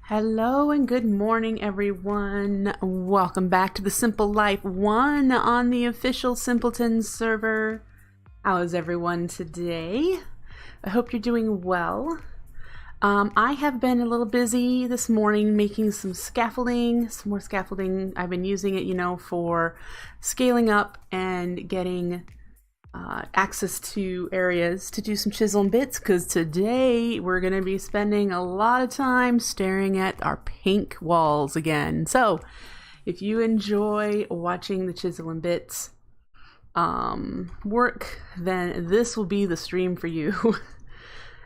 Hello and good morning, everyone. Welcome back to the Simple Life 1 on the official Simpletons server. How is everyone today? I hope you're doing well. I have been a little busy this morning making some more scaffolding. I've been using it, for scaling up and getting access to areas to do some chisel and bits, because today we're going to be spending a lot of time staring at our pink walls again. So if you enjoy watching the chisel and bits work, then this will be the stream for you.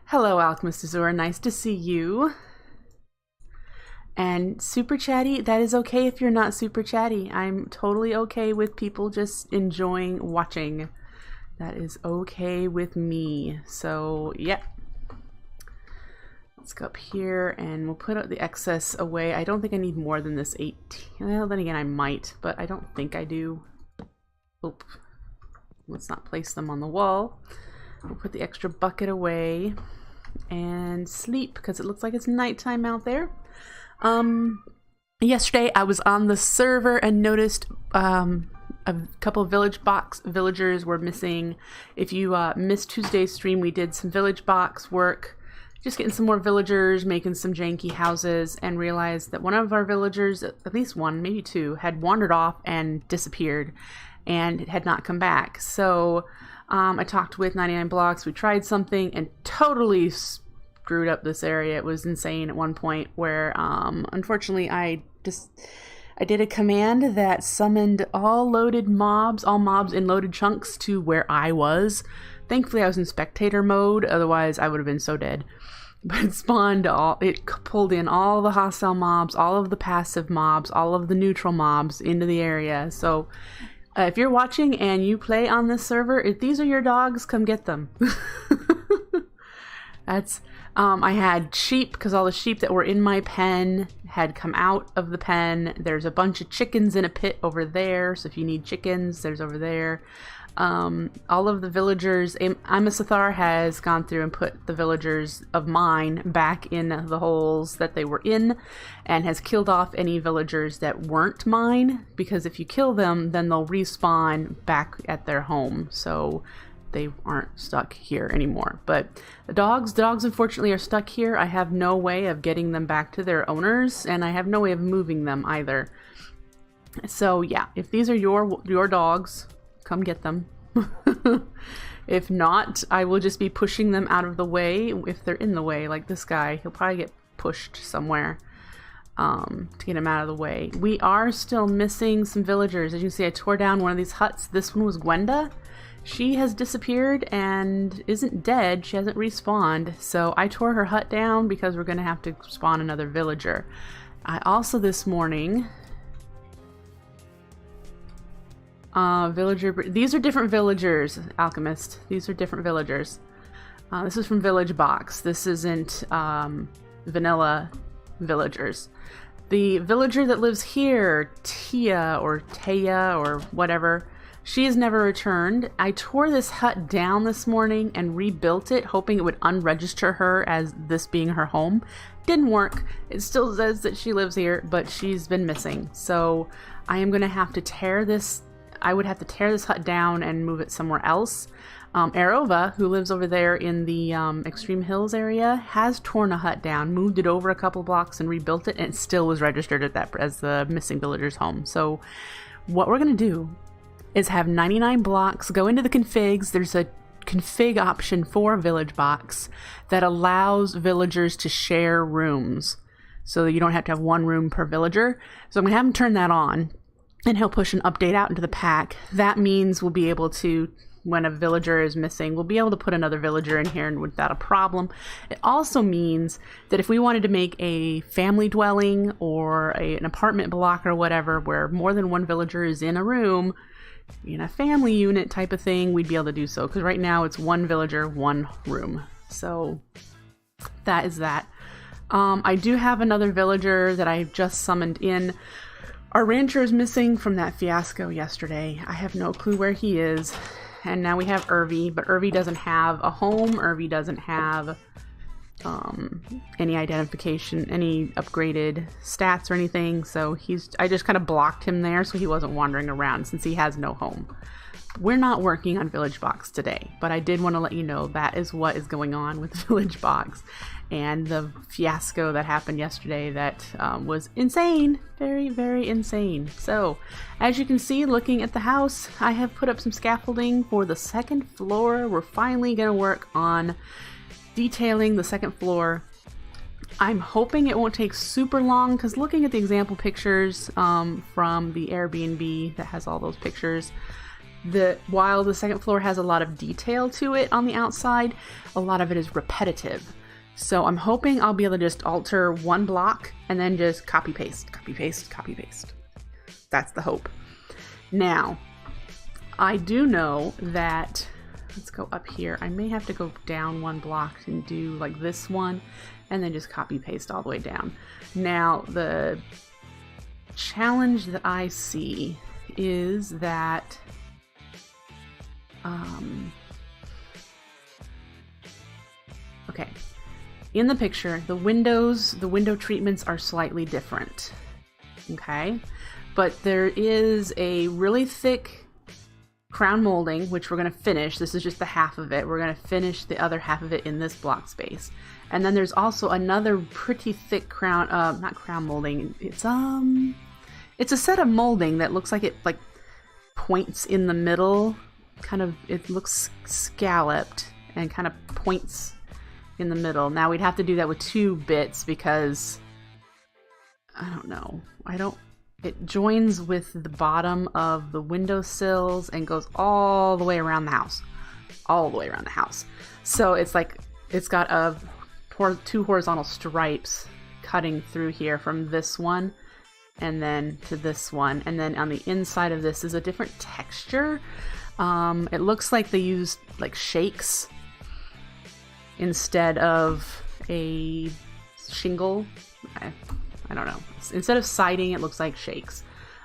Hello, Alchemist Azura, nice to see you. And super chatty, that is okay if you're not super chatty. I'm totally okay with people just enjoying watching. That is okay with me. So, yeah. Let's go up here and we'll put the excess away. I don't think I need more than this 18. Well, then again, I might, but I don't think I do. Oop. Let's not place them on the wall. We'll put the extra bucket away and sleep because it looks like it's nighttime out there. Yesterday I was on the server and noticed a couple of villagers were missing. If you missed Tuesday's stream, we did some village box work, just getting some more villagers, making some janky houses, and realized that one of our villagers, at least one, maybe two, had wandered off and disappeared and had not come back. So I talked with 99 Blocks, we tried something and totally screwed up this area. It was insane at one point where unfortunately I did a command that summoned all mobs in loaded chunks to where I was. Thankfully I was in spectator mode, otherwise I would have been so dead. But it pulled in all the hostile mobs, all of the passive mobs, all of the neutral mobs into the area. So if you're watching and you play on this server, if these are your dogs, come get them. I had sheep because all the sheep that were in my pen had come out of the pen. There's a bunch of chickens in a pit over there, so if you need chickens, there's over there. All of the villagers, Amasathar has gone through and put the villagers of mine back in the holes that they were in and has killed off any villagers that weren't mine, because if you kill them, then they'll respawn back at their home. So they aren't stuck here anymore. But the dogs unfortunately are stuck here. I have no way of getting them back to their owners, and I have no way of moving them either. So yeah, if these are your dogs, come get them. If not, I will just be pushing them out of the way. If they're in the way, like this guy, he'll probably get pushed somewhere to get him out of the way. We are still missing some villagers. As you can see, I tore down one of these huts. This one was Gwenda. She has disappeared and isn't dead. She hasn't respawned. So I tore her hut down because we're going to have to spawn another villager. I also this morning... these are different villagers, Alchemist. These are different villagers. This is from Village Box. This isn't vanilla villagers. The villager that lives here, Tia or Taya or whatever, she has never returned. I tore this hut down this morning and rebuilt it, hoping it would unregister her as this being her home. Didn't work. It still says that she lives here, but she's been missing. So I am going to have to tear this. I would have to tear this hut down and move it somewhere else. Arova, who lives over there in the Extreme Hills area, has torn a hut down, moved it over a couple blocks and rebuilt it, and it still was registered at that as the missing villager's home. So what we're going to do is have 99 Blocks go into the configs. There's a config option for Village Box that allows villagers to share rooms so that you don't have to have one room per villager. So I'm going to have him turn that on, and he'll push an update out into the pack. That means we'll be able to, when a villager is missing, we'll be able to put another villager in here and without a problem. It also means that if we wanted to make a family dwelling or an apartment block or whatever where more than one villager is in a room, in a family unit type of thing, we'd be able to do so, because right now it's one villager, one room. So that is that. I do have another villager that I just summoned in. Our rancher is missing from that fiasco yesterday. I have no clue where he is. And now we have Irvi, but Irvi doesn't have a home. Irvi doesn't have any identification, any upgraded stats or anything. So I just kind of blocked him there so he wasn't wandering around since he has no home. We're not working on Village Box today, but I did want to let you know that is what is going on with Village Box and the fiasco that happened yesterday that was insane. Very, very insane. So, as you can see, looking at the house, I have put up some scaffolding for the second floor. We're finally going to work on detailing the second floor. I'm hoping it won't take super long because looking at the example pictures from the Airbnb that has all those pictures, while the second floor has a lot of detail to it on the outside, a lot of it is repetitive. So I'm hoping I'll be able to just alter one block and then just copy paste, copy paste, copy paste. That's the hope. Now, I do know that, let's go up here. I may have to go down one block and do like this one and then just copy paste all the way down. Now, the challenge that I see is that okay, in the picture, the window treatments are slightly different, okay? But there is a really thick crown molding, which we're going to finish. This is just the half of it. We're going to finish the other half of it in this block space. And then there's also another pretty thick crown, not crown molding, it's a set of molding that looks like it like points in the middle. Kind of, it looks scalloped and kind of points in the middle. Now we'd have to do that with 2 bits because I don't know. It joins with the bottom of the windowsills and goes all the way around the house. All the way around the house. So it's like it's got 2 horizontal stripes cutting through here from this one and then to this one. And then on the inside of this is a different texture. It looks like they used like shakes instead of a shingle. I don't know. Instead of siding, it looks like shakes.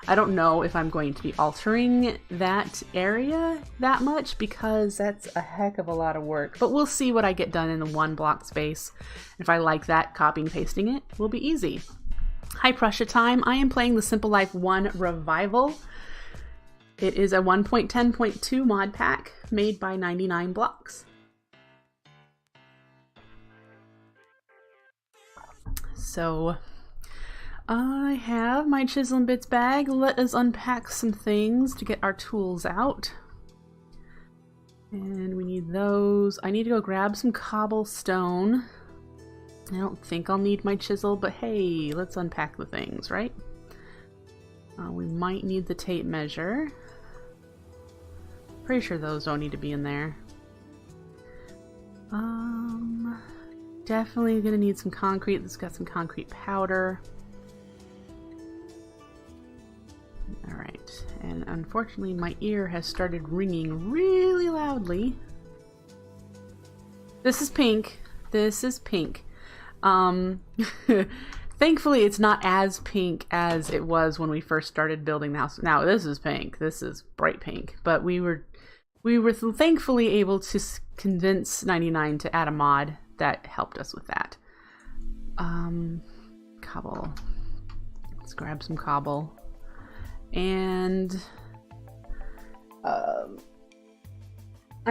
I don't know if I'm going to be altering that area that much because that's a heck of a lot of work. But we'll see what I get done in the 1 block space. If I like that, copying and pasting it will be easy. Hi Prussia time. I am playing the Simple Life 1 Revival. It is a 1.10.2 mod pack made by 99 Blocks. So I have my Chisel and Bits bag. Let us unpack some things to get our tools out. And we need those. I need to go grab some cobblestone. I don't think I'll need my chisel, but hey, let's unpack the things, right? We might need the tape measure. Pretty sure those don't need to be in there. Definitely gonna need some concrete. This has got some concrete powder. Alright, and unfortunately my ear has started ringing really loudly. This is pink. This is pink. Thankfully it's not as pink as it was when we first started building the house. Now this is pink. This is bright pink. But we were thankfully able to convince 99 to add a mod that helped us with that. Cobble. Let's grab some cobble. And I'm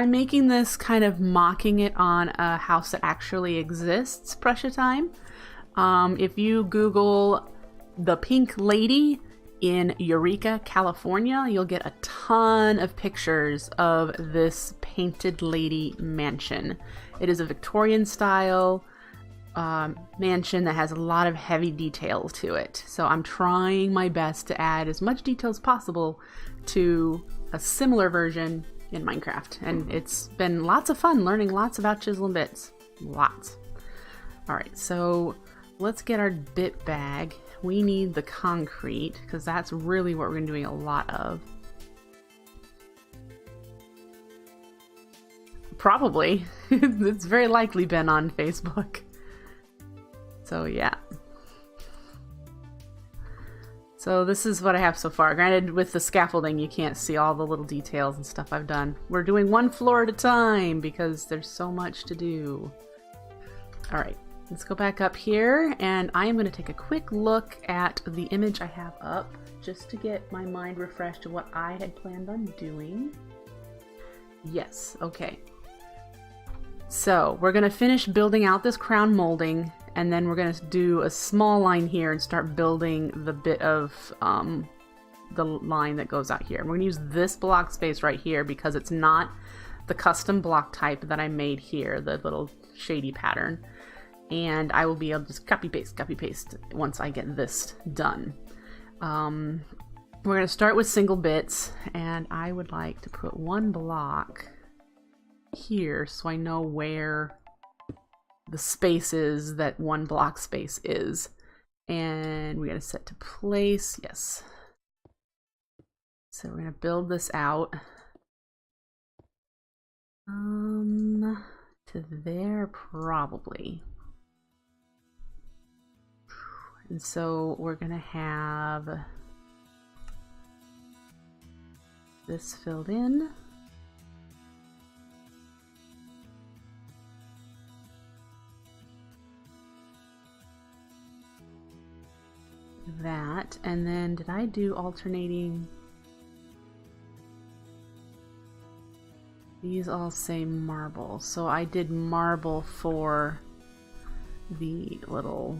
making this kind of mocking it on a house that actually exists, Prussia time. If you Google the Pink Lady in Eureka, California, you'll get a ton of pictures of this painted lady mansion. It is a Victorian style mansion that has a lot of heavy detail to it. So I'm trying my best to add as much detail as possible to a similar version in Minecraft. And it's been lots of fun learning lots about Chisel and Bits. Lots. Alright, so let's get our bit bag. We need the concrete because that's really what we're going to be doing a lot of. Probably. It's very likely been on Facebook. So yeah. So this is what I have so far. Granted, with the scaffolding, you can't see all the little details and stuff I've done. We're doing 1 floor at a time because there's so much to do. All right, let's go back up here, and I am going to take a quick look at the image I have up just to get my mind refreshed to what I had planned on doing. Yes, okay. So we're going to finish building out this crown molding, and then we're going to do a small line here and start building the bit of the line that goes out here. We're going to use this block space right here because it's not the custom block type that I made here, the little shady pattern. And I will be able to just copy paste once I get this done. We're going to start with single bits, and I would like to put one block here so I know where the space is that one block space is. And we got to set to place, yes. So we're going to build this out to there probably. And so we're going to have this filled in. That, and then did I do alternating? These all say marble, so I did marble for the little,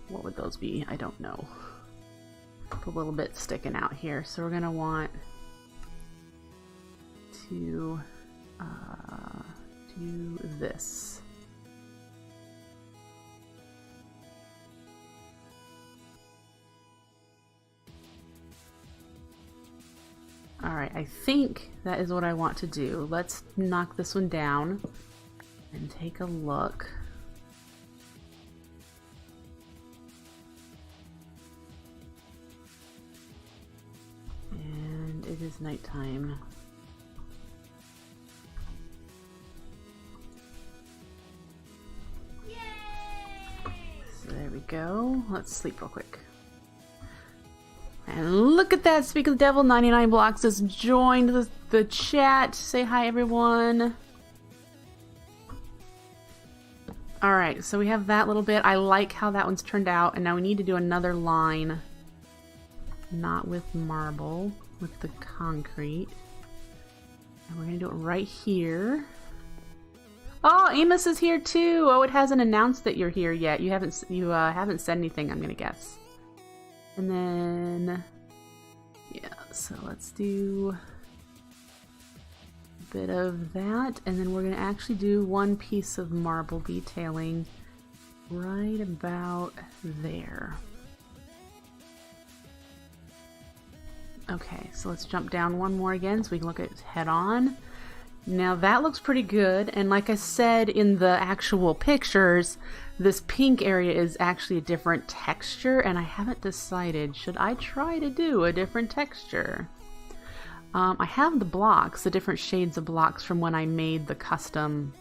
what would those be? I don't know. A little bit sticking out here, so we're gonna want to do this. Alright, I think that is what I want to do. Let's knock this one down and take a look. And it is nighttime. Yay! So there we go. Let's sleep real quick. And look at that, Speak of the Devil, 99 blocks has joined the chat. Say hi, everyone. Alright, so we have that little bit. I like how that one's turned out, and now we need to do another line. Not with marble, with the concrete. And we're going to do it right here. Oh, Amos is here too! Oh, it hasn't announced that you're here yet. You haven't said anything, I'm going to guess. And then, yeah, so let's do a bit of that, and then we're going to actually do one piece of marble detailing right about there. Okay, so let's jump down one more again so we can look at it head on. Now that looks pretty good, and like I said in the actual pictures, this pink area is actually a different texture, and I haven't decided, should I try to do a different texture? I have the blocks, the different shades of blocks from when I made the custom.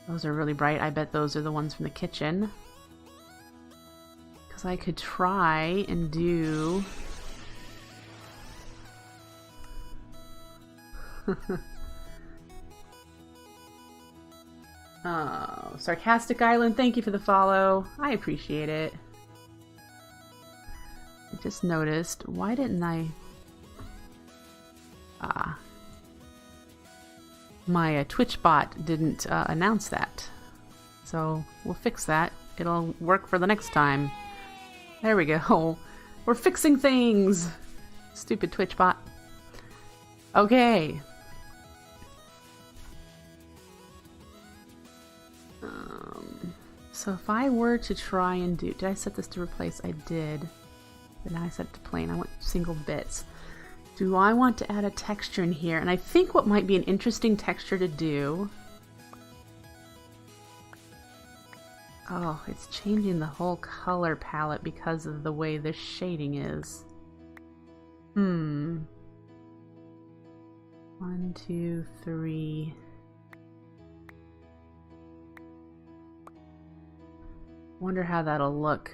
Those are really bright. I bet those are the ones from the kitchen. Because I could try and do... Oh, Sarcastic Island, thank you for the follow. I appreciate it. I just noticed, why didn't I... my Twitch bot didn't announce that. So we'll fix that. It'll work for the next time. There we go. We're fixing things! Stupid Twitch bot. Okay. So if I were to try and do... Did I set this to replace? I did. Then I set it to plain. I want single bits. Do I want to add a texture in here? And I think what might be an interesting texture to do... Oh, it's changing the whole color palette because of the way this shading is. 1, 2, 3... Wonder how that'll look.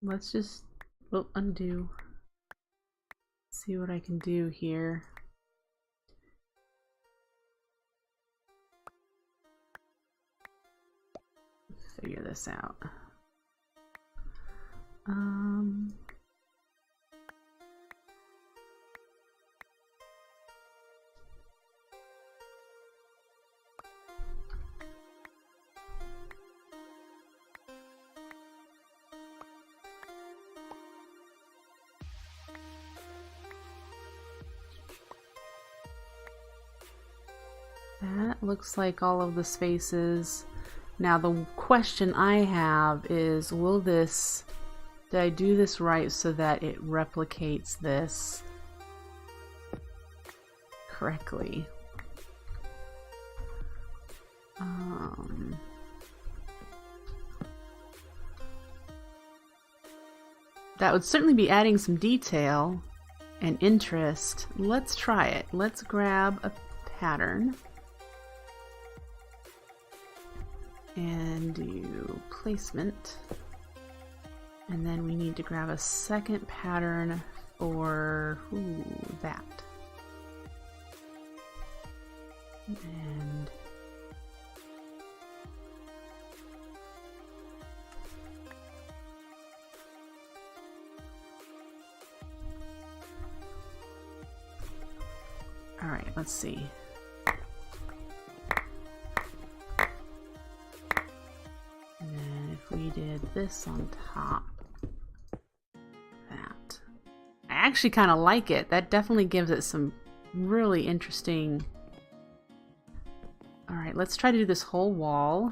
Let's just undo. See what I can do here. Figure this out. That looks like all of the spaces. Now the question I have is, will this, did I do this right so that it replicates this correctly? That would certainly be adding some detail and interest. Let's try it. Let's grab a pattern and do placement, and then we need to grab a second pattern for that, and all right, let's see. We did this on top. That. I actually kind of like it. That definitely gives it some really interesting... Alright, let's try to do this whole wall.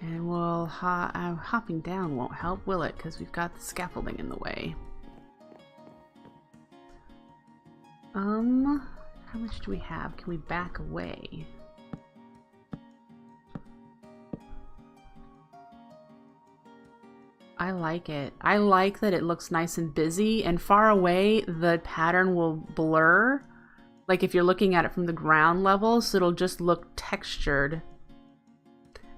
And we'll hopping down won't help, will it? Because we've got the scaffolding in the way. How much do we have? Can we back away? I like it. I like that it looks nice and busy, and far away the pattern will blur. Like if you're looking at it from the ground level, so it'll just look textured.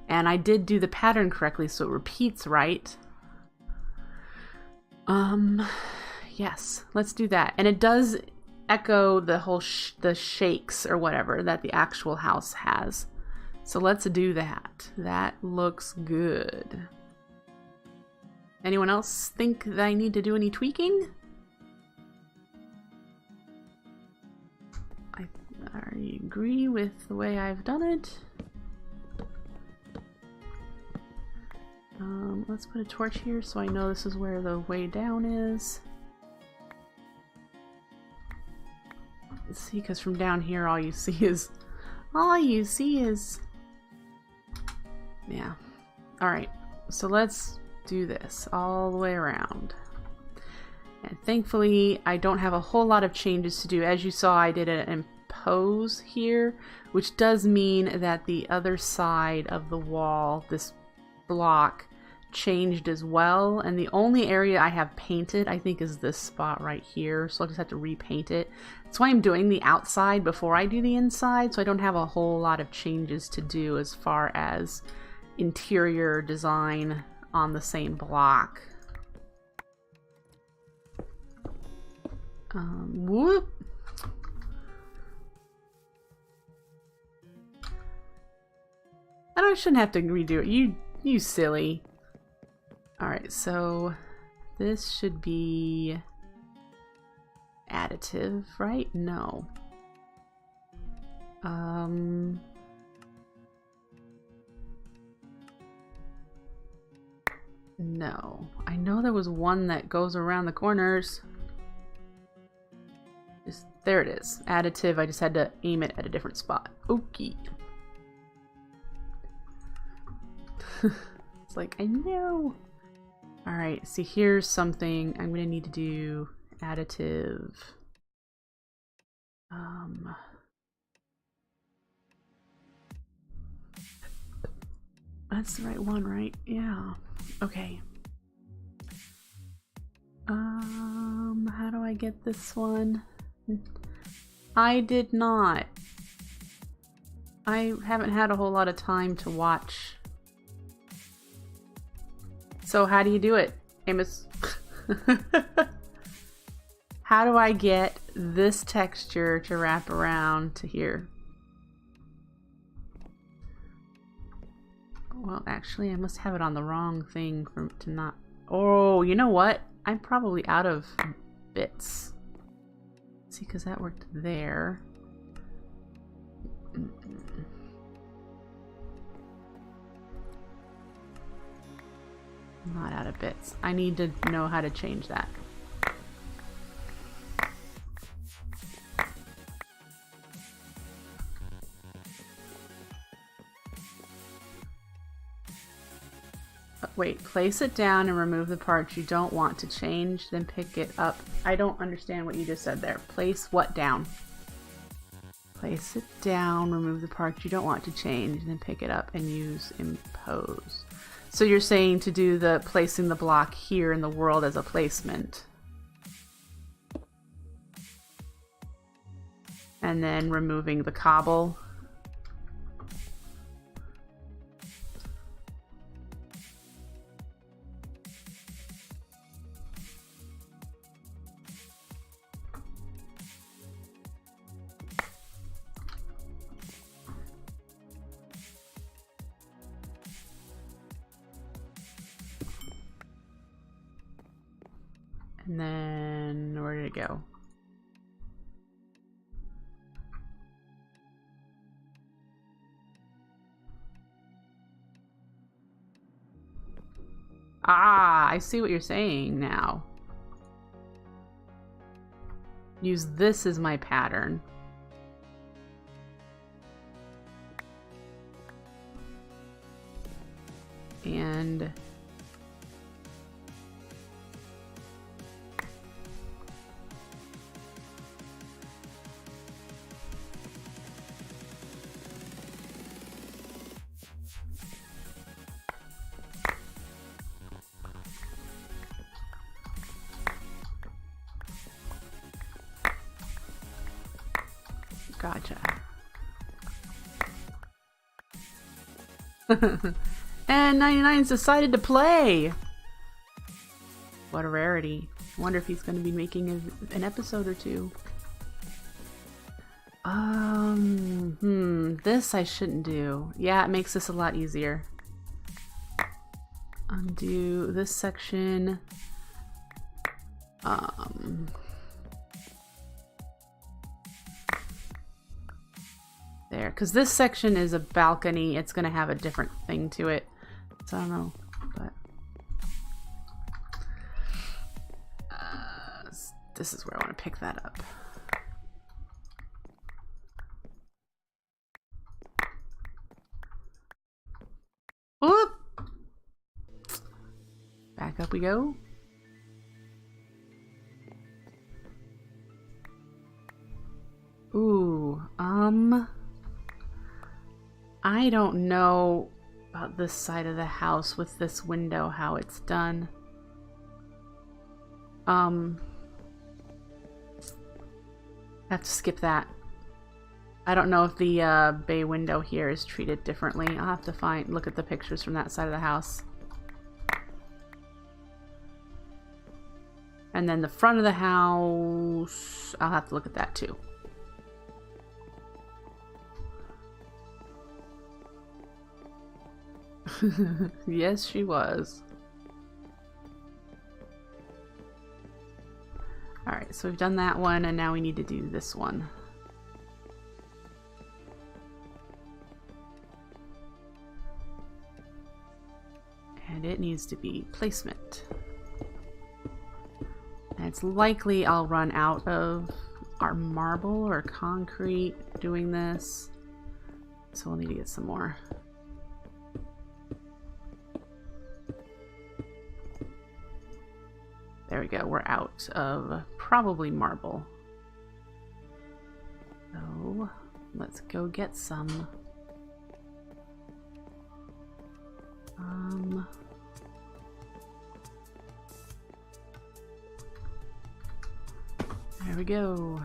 And I did do the pattern correctly, so it repeats right. Yes, let's do that. And it does echo the whole the shakes or whatever that the actual house has. So let's do that. That looks good. Anyone else think that I need to do any tweaking? I agree with the way I've done it. Let's put a torch here so I know this is where the way down is. Let's see, because from down here all you see is... Yeah. Alright, so let's do this all the way around. And thankfully I don't have a whole lot of changes to do. As you saw, I did an impose here, which does mean that the other side of the wall, this block, changed as well, and the only area I have painted I think is this spot right here, so I'll just have to repaint it. That's why I'm doing the outside before I do the inside, so I don't have a whole lot of changes to do as far as interior design on the same block. Whoop. I shouldn't have to redo it. You silly. Alright, so this should be additive, right? No. No. I know there was one that goes around the corners. There it is. Additive. I just had to aim it at a different spot. Okay. It's like, I know. Alright, see, here's something I'm going to need to do. Additive. That's the right one, right? Yeah. Okay. How do I get this one? I did not. I haven't had a whole lot of time to watch. So how do you do it, Amos? How do I get this texture to wrap around to here? Well, actually, I must have it on the wrong thing to not... Oh, you know what? I'm probably out of bits. See, because that worked there. I'm not out of bits. I need to know how to change that. Wait, place it down and remove the parts you don't want to change, then pick it up. I don't understand what you just said there. Place what down? Place it down, remove the parts you don't want to change, then pick it up and use impose. So you're saying to do the placing the block here in the world as a placement. And then removing the cobble. And then, where did it go? Ah, I see what you're saying now. Use this as my pattern. And... Gotcha. And 99's decided to play! What a rarity. I wonder if he's going to be making an episode or two. This I shouldn't do. Yeah, it makes this a lot easier. Undo this section. There, because this section is a balcony. It's going to have a different thing to it. So I don't know, but this is where I want to pick that up. Whoop! Back up we go. Ooh, I don't know about this side of the house with this window, how it's done. I have to skip that. I don't know if the bay window here is treated differently. I'll have to look at the pictures from that side of the house. And then the front of the house, I'll have to look at that too. Yes, she was. Alright, so we've done that one, and now we need to do this one. And it needs to be placement. And it's likely I'll run out of our marble or concrete doing this. So we'll need to get some more. There we go, we're out of probably marble. So let's go get some. we go.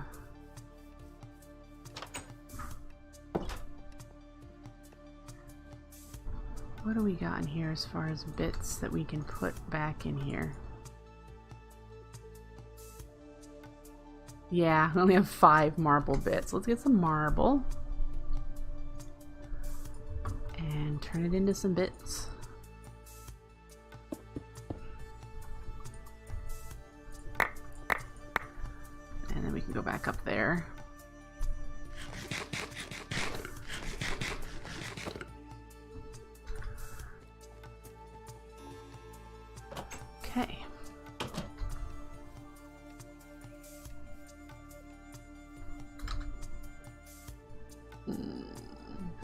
What do we got in here as far as bits that we can put back in here? Yeah, we only have 5 marble bits. Let's get some marble. And turn it into some bits. And then we can go back up there. Okay.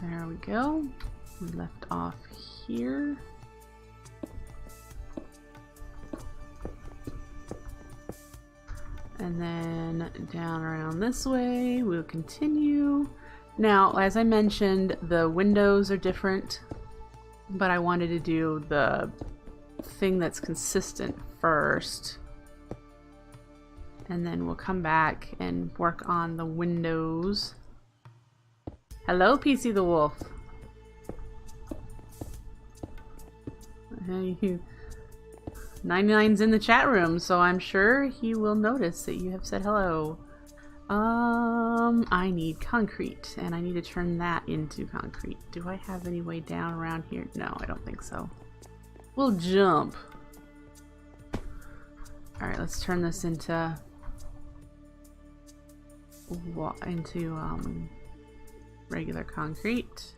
There we go. We left off here. And then down around this way, we'll continue. Now, as I mentioned, the windows are different, but I wanted to do the thing that's consistent first. And then we'll come back and work on the windows. Hello, PC the Wolf. 99's in the chat room, so I'm sure he will notice that you have said hello. I need concrete, and I need to turn that into concrete. Do I have any way down around here? No, I don't think so. We'll jump. Alright, let's turn this into regular concrete.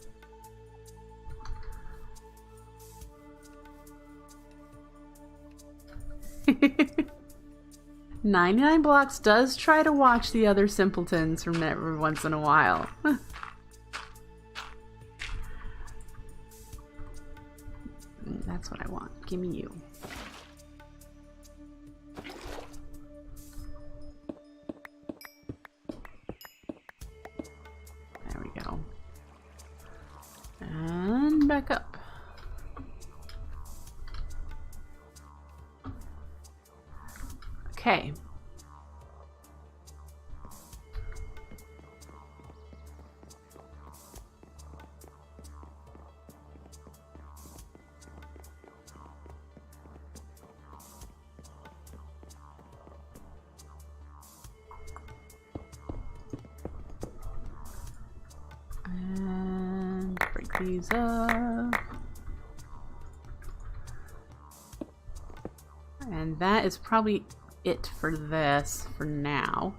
99 Blocks does try to watch the other Simpletons from every once in a while. That's what I want. Give me you. There we go. And back up. Okay. And break these up. And that is probably it for this for now.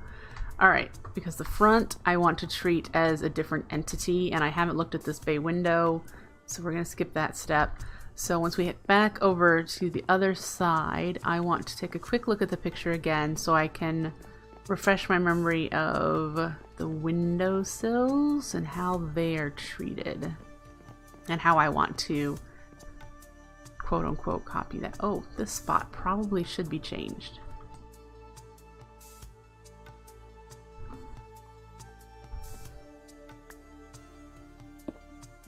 Alright, because the front I want to treat as a different entity, and I haven't looked at this bay window, so we're going to skip that step. So once we hit back over to the other side, I want to take a quick look at the picture again so I can refresh my memory of the windowsills and how they are treated, and how I want to quote-unquote copy that. Oh, this spot probably should be changed.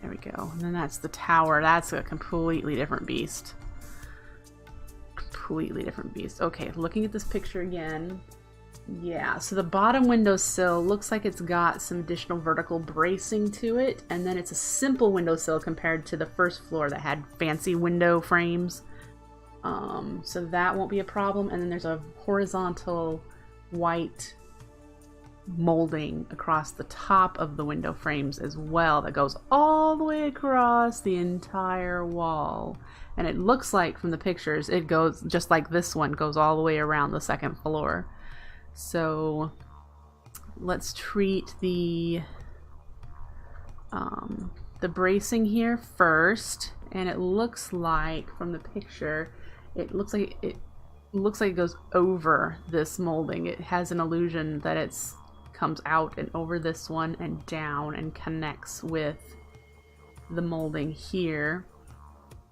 There we go. And then that's the tower. That's a completely different beast. Completely different beast. Okay, looking at this picture again. Yeah, so the bottom windowsill looks like it's got some additional vertical bracing to it, and then it's a simple windowsill compared to the first floor that had fancy window frames. So that won't be a problem. And then there's a horizontal white molding across the top of the window frames as well that goes all the way across the entire wall. And it looks like from the pictures it goes just like this one, goes all the way around the second floor. So let's treat the bracing here first, and it looks like from the picture it looks like it goes over this molding. It has an illusion that it's comes out and over this one and down and connects with the molding here.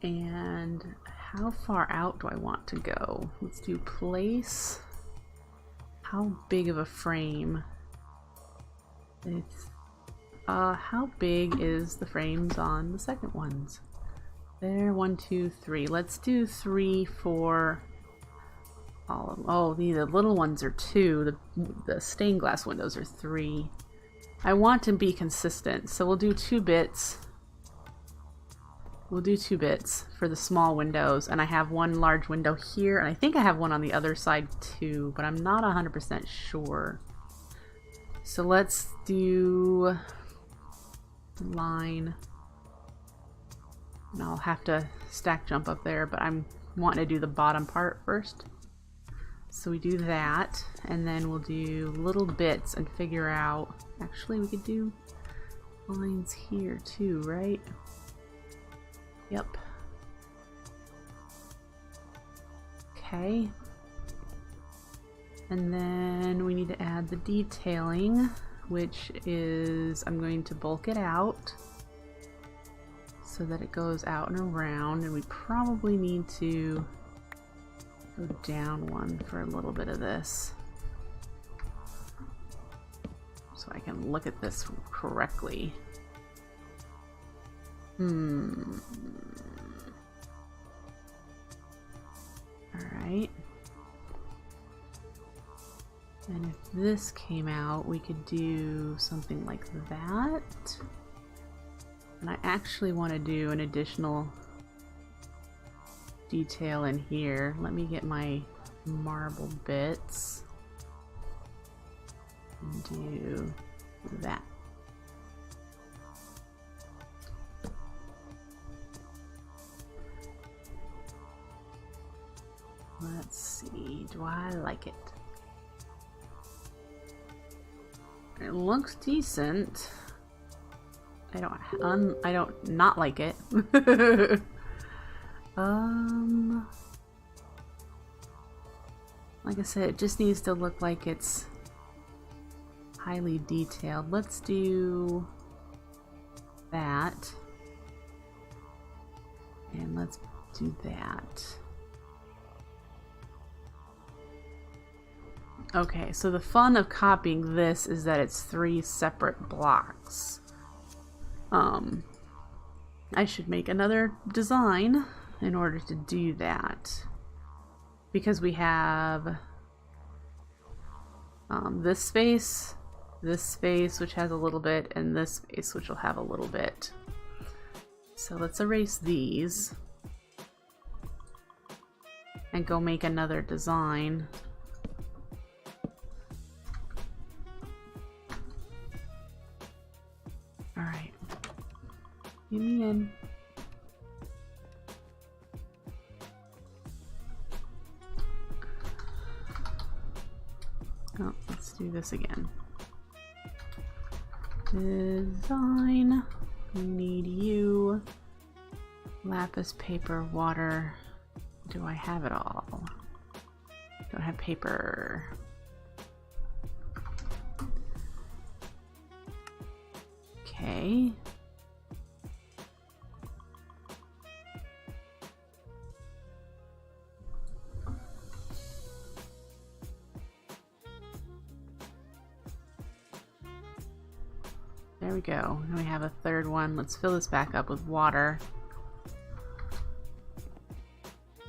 And how far out do I want to go? Let's do place. How big of a frame? It's how big is the frames on the second ones? There, 1, 2, 3. Let's do 3 for all of them. Oh, the little ones are 2. The stained glass windows are 3. I want to be consistent, so we'll do 2 bits. We'll do 2 bits for the small windows, and I have one large window here, and I think I have one on the other side too, but I'm not 100% sure. So let's do line, and I'll have to stack jump up there, but I'm wanting to do the bottom part first. So we do that, and then we'll do little bits and figure out, actually we could do lines here too, right? Yep. Okay. And then we need to add the detailing, which is, I'm going to bulk it out so that it goes out and around, and we probably need to go down one for a little bit of this so I can look at this correctly. Alright. And if this came out, we could do something like that. And I actually want to do an additional detail in here. Let me get my marble bits and do that. Let's see, do I like it? It looks decent. I don't not like it. Like I said, it just needs to look like it's highly detailed. Let's do that. And let's do that. Okay, so the fun of copying this is that it's 3 separate blocks. I should make another design in order to do that, because we have this space which has a little bit, and this space which will have a little bit. So let's erase these and go make another design. Alright. Get me in. Oh, let's do this again. Design. We need you. Lapis, paper, water. Do I have it all? Don't have paper. Okay. There we go. And we have a third one. Let's fill this back up with water.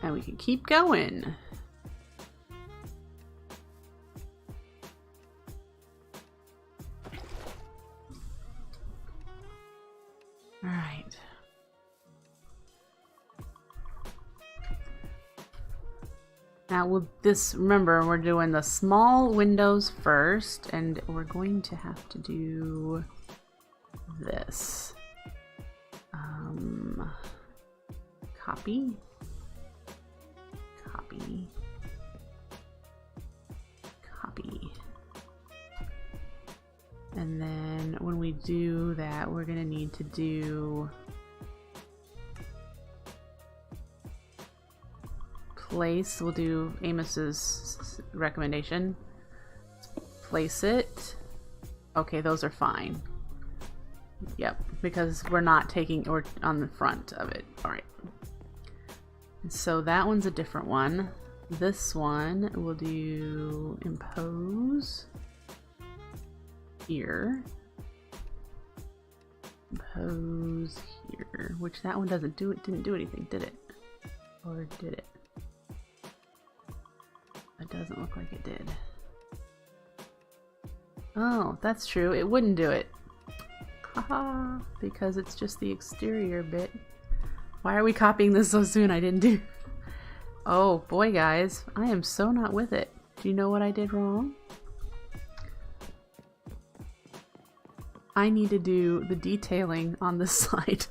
And we can keep going. All right. Now with this, remember, we're doing the small windows first, and we're going to have to do this. Copy. Copy. Copy. And then when we do that, we're going to need to do place. We'll do Amos's recommendation. Place it. Okay, those are fine. Yep, because we're not taking or on the front of it. All right. So that one's a different one. This one we'll do impose here. Impose here, which that one doesn't do it. Didn't do anything, did it? Or did it? It doesn't look like it did. Oh, that's true. It wouldn't do it. Haha, because it's just the exterior bit. Why are we copying this so soon? I didn't do... Oh boy, guys. I am so not with it. Do you know what I did wrong? I need to do the detailing on this slide.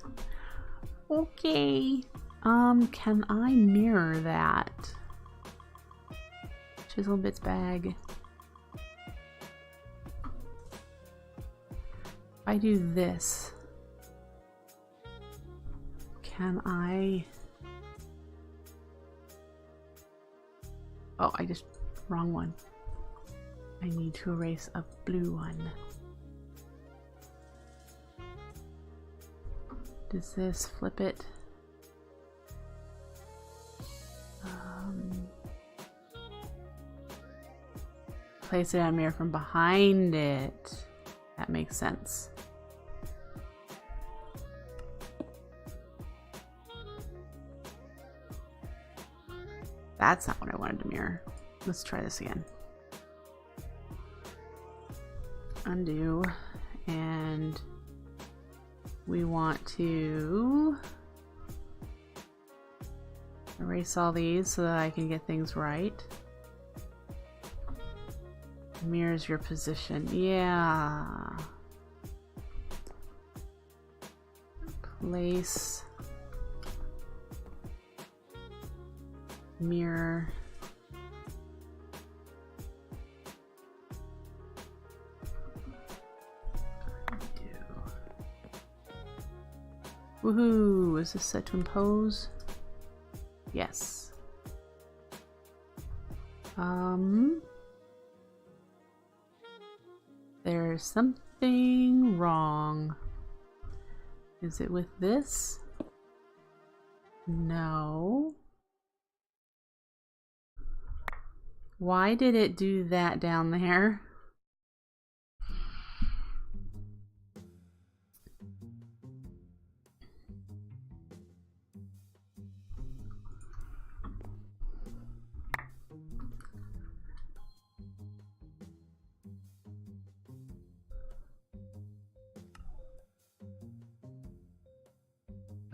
Okay. Can I mirror that? Chisel bits bag. If I do this, can I... Oh, I just... wrong one. I need to erase a blue one. Does this flip it? Place it on mirror from behind it. That makes sense. That's not what I wanted to mirror. Let's try this again. Undo, and we want to erase all these so that I can get things right. Mirrors your position. Yeah. Place. Mirror. Woohoo! Is this set to impose? Yes. There's something wrong. Is it with this? No. Why did it do that down there?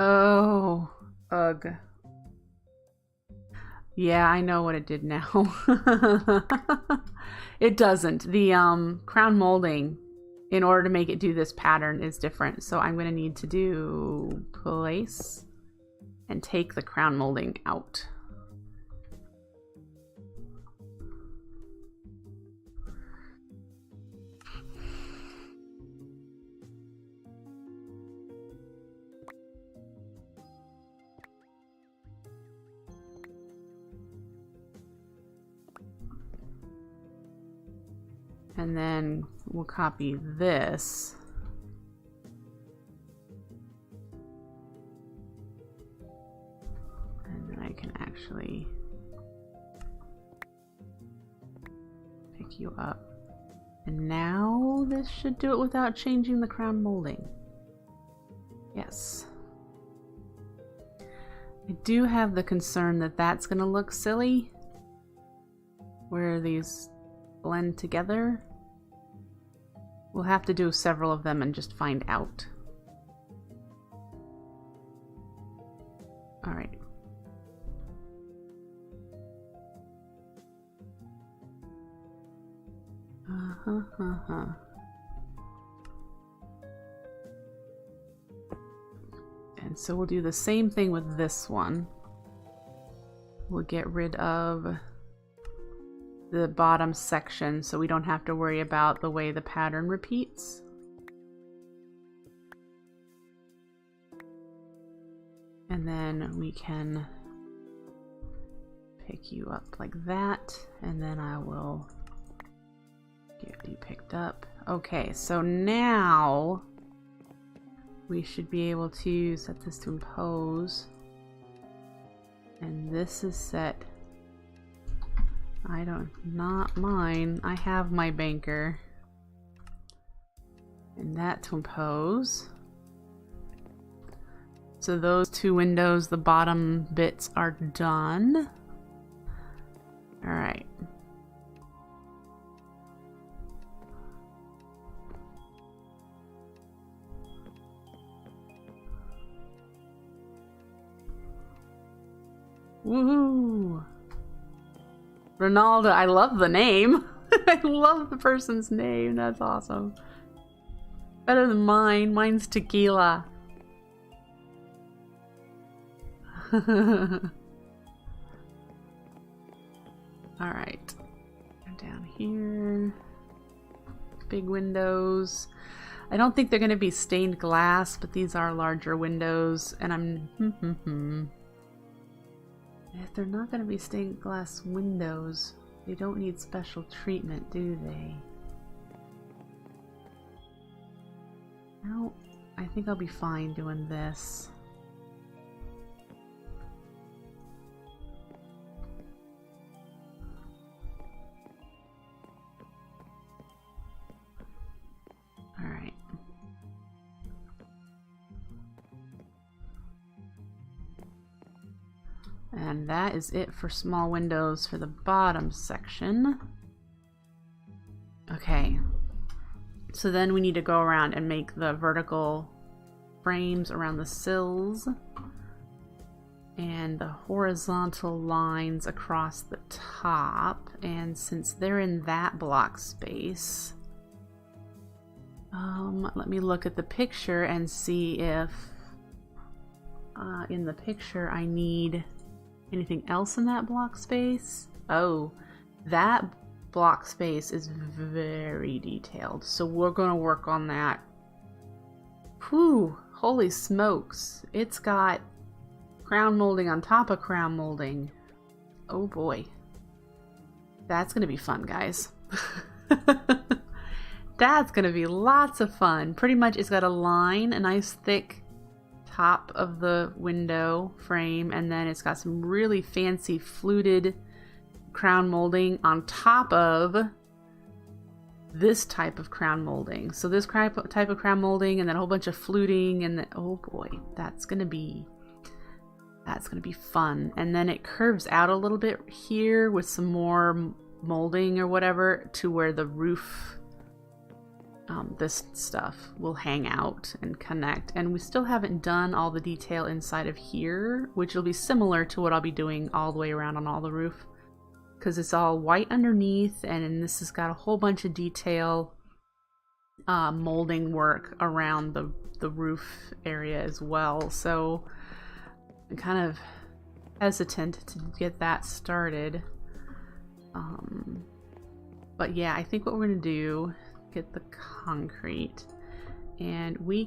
Oh, ugh. Yeah, I know what it did now. It doesn't. The crown molding, in order to make it do this pattern, is different. So I'm going to need to do place and take the crown molding out. And then we'll copy this. And then I can actually pick you up. And now this should do it without changing the crown molding. Yes. I do have the concern that that's going to look silly, where these blend together. We'll have to do several of them and just find out. All right. And so we'll do the same thing with this one. We'll get rid of the bottom section so we don't have to worry about the way the pattern repeats. And then we can pick you up like that, and then I will get you picked up. Okay, so now we should be able to set this to impose, and this is set. Not mine. I have my banker. And that to impose. So those two windows, the bottom bits are done. All right. Woohoo! Ronaldo, I love the name. I love the person's name. That's awesome. Better than mine. Mine's Tequila. Alright. Down here. Big windows. I don't think they're going to be stained glass, but these are larger windows, and I'm... If they're not going to be stained glass windows, they don't need special treatment, do they? No, I think I'll be fine doing this. Alright. And that is it for small windows for the bottom section. Okay. So then we need to go around and make the vertical frames around the sills and the horizontal lines across the top. And since they're in that block space, let me look at the picture and see if in the picture I need anything else in that block space. Oh, that block space is very detailed, so we're going to work on that. Whew, holy smokes. It's got crown molding on top of crown molding. Oh boy. That's going to be fun, guys. That's going to be lots of fun. Pretty much it's got a line, a nice thick top of the window frame, and then it's got some really fancy fluted crown molding on top of this type of crown molding. So this type of crown molding, and then a whole bunch of fluting, and then, oh boy, that's gonna be fun. And then it curves out a little bit here with some more molding or whatever to where the roof, this stuff will hang out and connect. And we still haven't done all the detail inside of here, which will be similar to what I'll be doing all the way around on all the roof, because it's all white underneath, and this has got a whole bunch of detail molding work around the roof area as well. So I'm kind of hesitant to get that started. But yeah, I think what we're gonna do, get the concrete, and we'll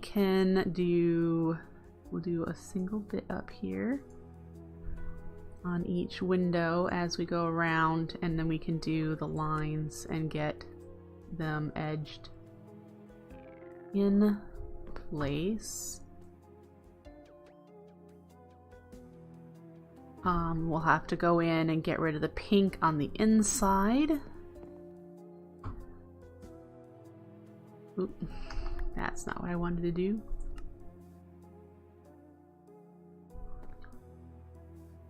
do a single bit up here on each window as we go around, and then we can do the lines and get them edged in place. We'll have to go in and get rid of the pink on the inside. Oop, that's not what I wanted to do.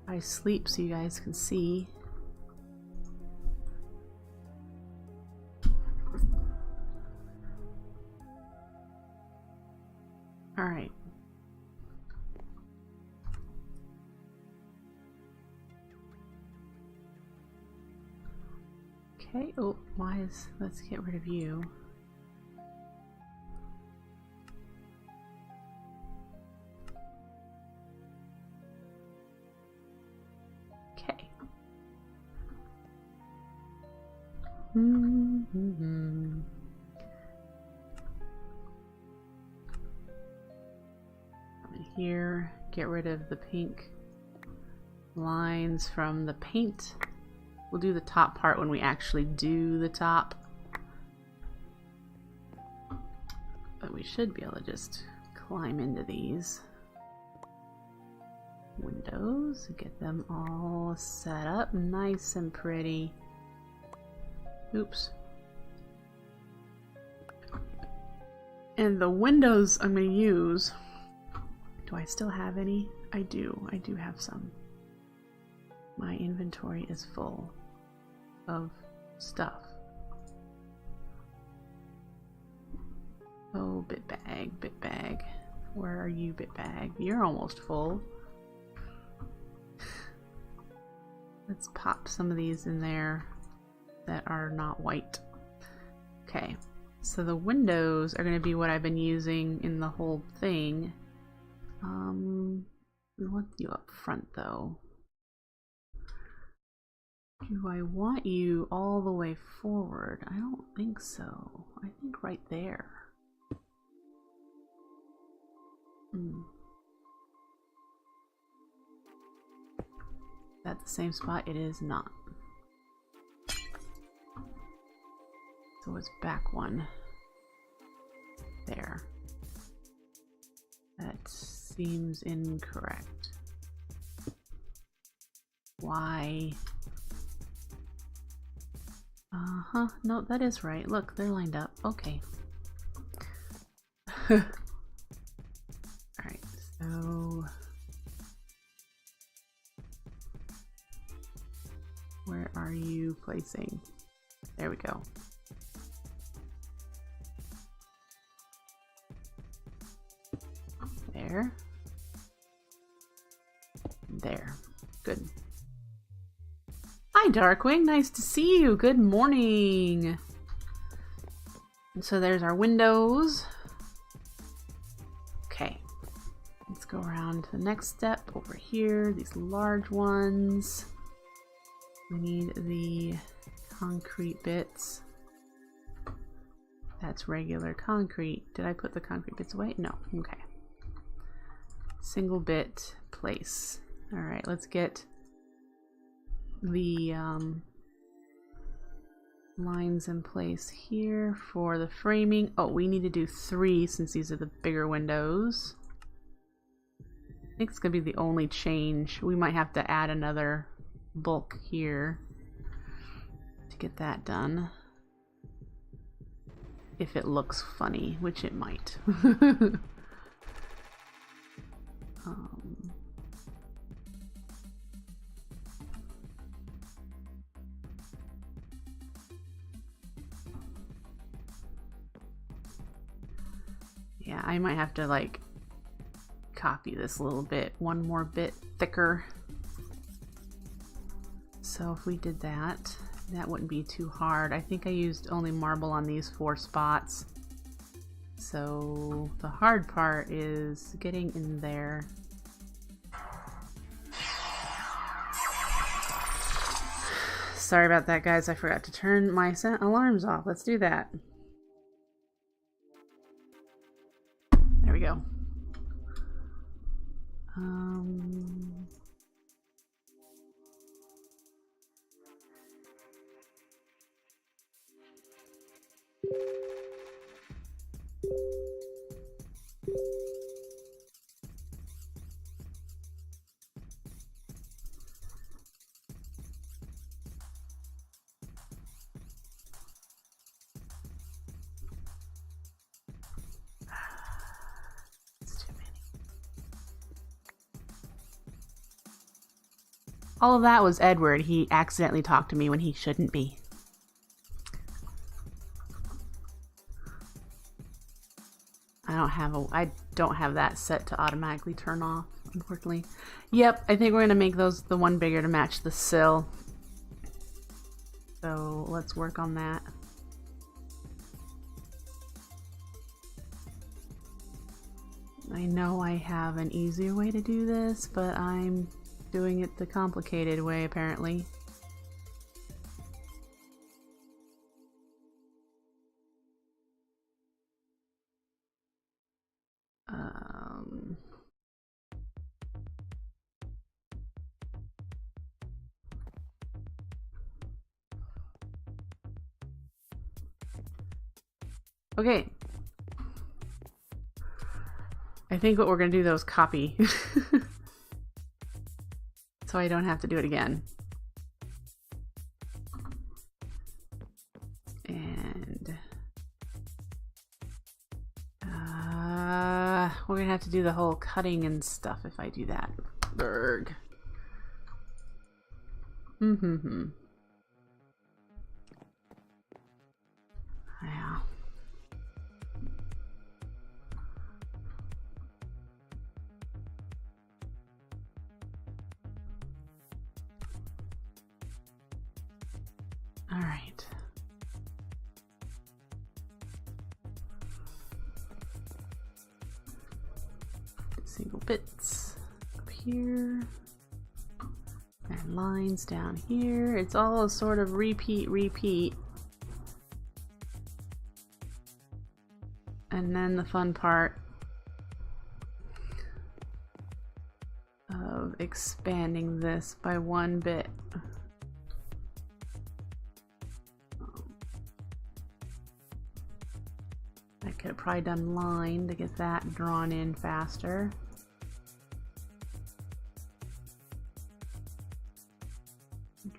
I sleep so you guys can see. All right. Okay. Oh, let's get rid of you. Here, get rid of the pink lines from the paint. We'll do the top part when we actually do the top, but we should be able to just climb into these windows and get them all set up nice and pretty. Oops. And the windows I'm going to use, do I still have any? I do have some. My inventory is full of stuff. Oh, bit bag. Where are you, bit bag? You're almost full. Let's pop some of these in there that are not white. Okay, so the windows are going to be what I've been using in the whole thing. We want you up front though. Do I want you all the way forward? I don't think so. I think right there. Is that the same spot? It is not. So it's back one. There. That seems incorrect. Why? Uh-huh. No, that is right. Look, they're lined up. Okay. Alright, so... where are you placing? There we go. There. There. Good. Hi, Darkwing. Nice to see you. Good morning. And so there's our windows. Okay. Let's go around to the next step over here. These large ones. We need the concrete bits. That's regular concrete. Did I put the concrete bits away? No. Okay. Single bit place. All right, let's get the lines in place here for the framing. Oh, we need to do 3 since these are the bigger windows. I think it's gonna be the only change. We might have to add another bulk here to get that done. If it looks funny, which it might. Yeah, I might have to like copy this a little bit, one more bit thicker. So if we did that, that wouldn't be too hard. I think I used only marble on these 4 spots. So the hard part is getting in there. Sorry about that, guys. I forgot to turn my alarms off. Let's do that. There we go. All of that was Edward. He accidentally talked to me when he shouldn't be. I don't have that set to automatically turn off, unfortunately. Yep, I think we're gonna make those the one bigger to match the sill. So let's work on that. I know I have an easier way to do this, but I'm doing it the complicated way, apparently. Okay. I think what we're gonna do though is copy. So I don't have to do it again. And we're gonna have to do the whole cutting and stuff if I do that. Berg. Yeah. All right. Single bits up here. And lines down here. It's all a sort of repeat. And then the fun part of expanding this by 1 bit. I could have probably done line to get that drawn in faster.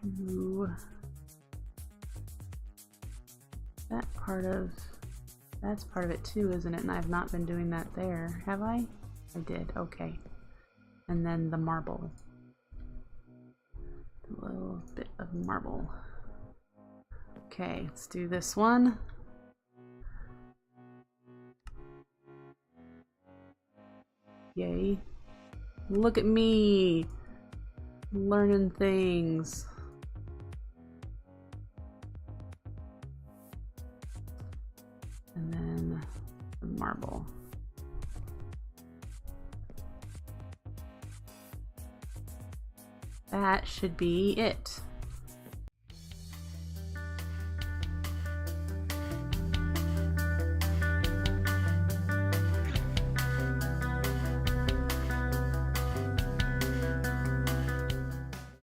Do that part of, that's part of it too, isn't it? And I've not been doing that there, have I? I did, okay. And then the marble. A little bit of marble. Okay, let's do this one. Yay. Look at me! Learning things. And then the marble. That should be it.